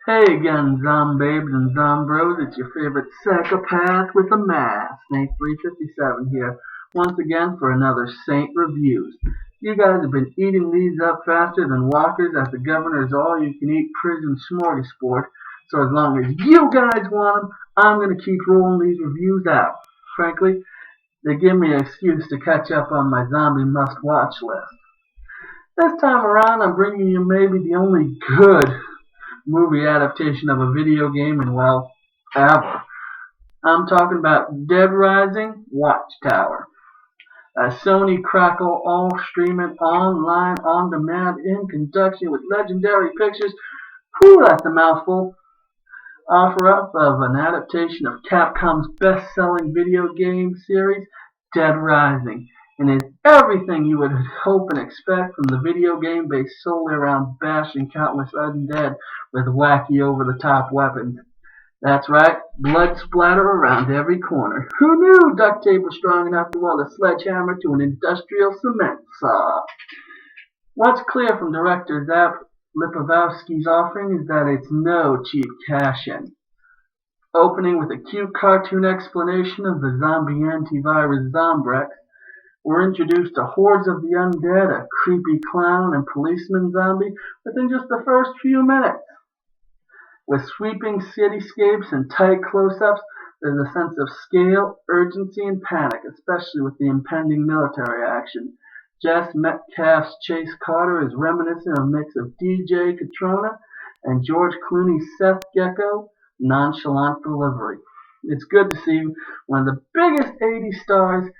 Hey again, zombabes and zombros, it's your favorite psychopath with a mask, Snake357 here, once again for another Saint Reviews. You guys have been eating these up faster than walkers at the governor's all-you-can-eat prison smorgasbord, so as long as you guys want them, I'm going to keep rolling these reviews out. Frankly, they give me an excuse to catch up on my zombie must-watch list. This time around, I'm bringing you maybe the only good movie adaptation of a video game in, well, ever. I'm talking about Dead Rising Watchtower. A Sony Crackle all streaming online on demand in conjunction with Legendary Pictures. Whew, that's a mouthful. Offer up of an adaptation of Capcom's best-selling video game series, Dead Rising, and is everything you would hope and expect from the video game based solely around bashing countless undead with wacky over-the-top weapons. That's right, blood splatter around every corner. Who knew duct tape was strong enough to weld a sledgehammer to an industrial cement saw? What's clear from director Zap Lipovetsky's offering is that it's no cheap cash-in. Opening with a cute cartoon explanation of the zombie antivirus Zombrex, we're introduced to hordes of the undead, a creepy clown, and policeman zombie within just the first few minutes. With sweeping cityscapes and tight close-ups, there's a sense of scale, urgency, and panic, especially with the impending military action. Jess Metcalf's Chase Carter is reminiscent of a mix of DJ Catrona and George Clooney's Seth Gecko nonchalant delivery. It's good to see one of the biggest 80 stars,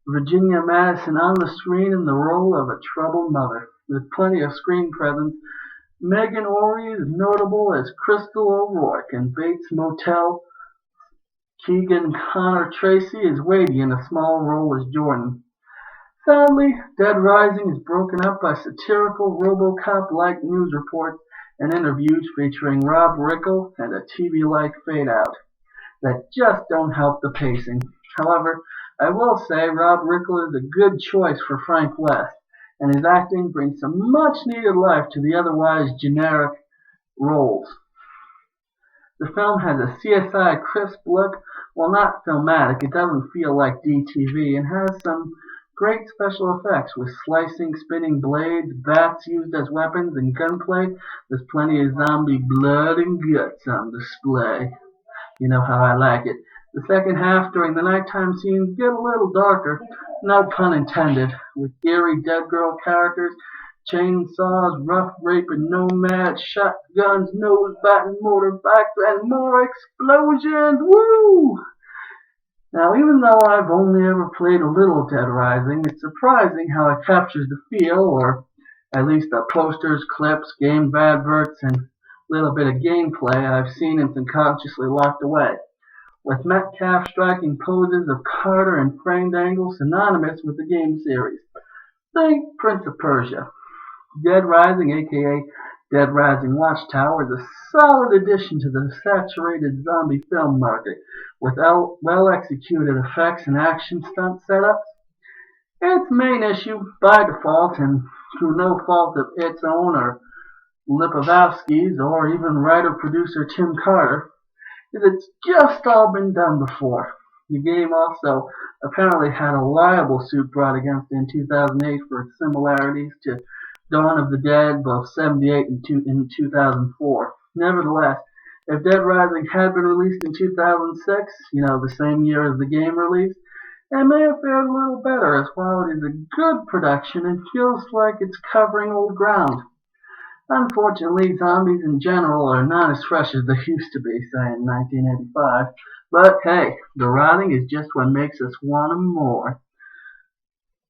Virginia Madsen, on the screen in the role of a troubled mother. With plenty of screen presence, Megan Ory is notable as Crystal O'Rourke. In Bates Motel, Keegan Connor Tracy is weighty in a small role as Jordan. Sadly, Dead Rising is broken up by satirical RoboCop-like news reports and interviews featuring Rob Riggle and a TV-like fade-out that just don't help the pacing. However, I will say Rob Riggle is a good choice for Frank West, and his acting brings some much-needed life to the otherwise generic roles. The film has a CSI crisp look. While not filmatic, it doesn't feel like DTV, and has some great special effects with slicing, spinning blades, bats used as weapons, and gunplay. There's plenty of zombie blood and guts on display. You know how I like it. The second half during the nighttime scenes get a little darker, no pun intended, with eerie dead girl characters, chainsaws, rough raping nomads, shotguns, nose-biting motorbikes, and more explosions. Woo! Now, even though I've only ever played a little Dead Rising, it's surprising how it captures the feel, or at least the posters, clips, game adverts, and little bit of gameplay I've seen and subconsciously locked away. With Metcalf striking poses of Carter and framed angles synonymous with the game series. Think Prince of Persia. Dead Rising, aka Dead Rising Watchtower, is a solid addition to the saturated zombie film market, with well-executed effects and action stunt setups. Its main issue, by default, and through no fault of its own or Lipovetsky's or even writer-producer Tim Carter, is it's just all been done before. The game also apparently had a liable suit brought against it in 2008 for its similarities to Dawn of the Dead, both 78 and 2004. Nevertheless, if Dead Rising had been released in 2006, the same year as the game released, it may have fared a little better, as while it is a good production, it feels like it's covering old ground. Unfortunately, zombies in general are not as fresh as they used to be, say, in 1985. But hey, the writing is just what makes us want them more.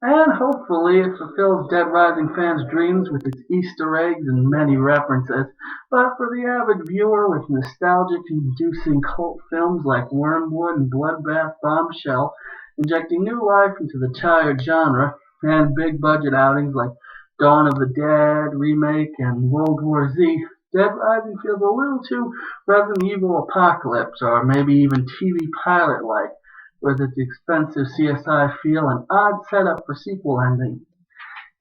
And hopefully it fulfills Dead Rising fans' dreams with its Easter eggs and many references. But for the avid viewer with nostalgic-inducing cult films like Wormwood and Bloodbath Bombshell, injecting new life into the tired genre, and big-budget outings like Dawn of the Dead remake and World War Z, Dead Rising feels a little too Resident Evil Apocalypse, or maybe even TV pilot-like, with its expensive CSI feel and odd setup for sequel ending.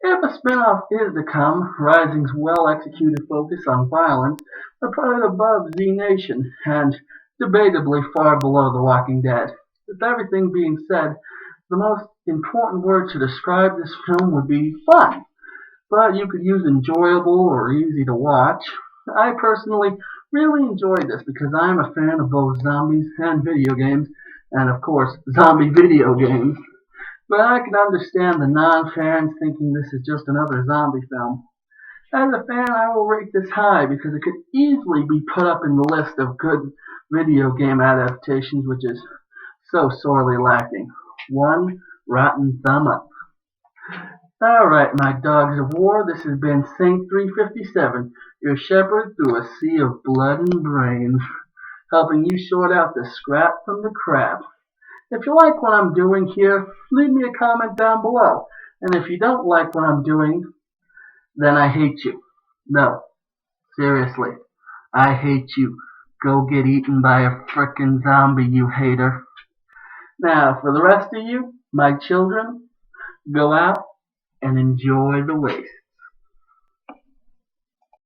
If a spin-off is to come, Rising's well-executed focus on violence are put it above Z Nation and debatably far below The Walking Dead. With everything being said, the most important word to describe this film would be fun, but you could use enjoyable or easy to watch. I personally really enjoyed this because I'm a fan of both zombies and video games, and of course, zombie video games. But I can understand the non-fans thinking this is just another zombie film. As a fan, I will rate this high because it could easily be put up in the list of good video game adaptations, which is so sorely lacking. One rotten thumb up. Alright, my dogs of war, this has been Saint 357, your shepherd through a sea of blood and brains, helping you sort out the scrap from the crap. If you like what I'm doing here, leave me a comment down below. And if you don't like what I'm doing, then I hate you. No, seriously, I hate you. Go get eaten by a frickin' zombie, you hater. Now, for the rest of you, my children, go out and enjoy the waste.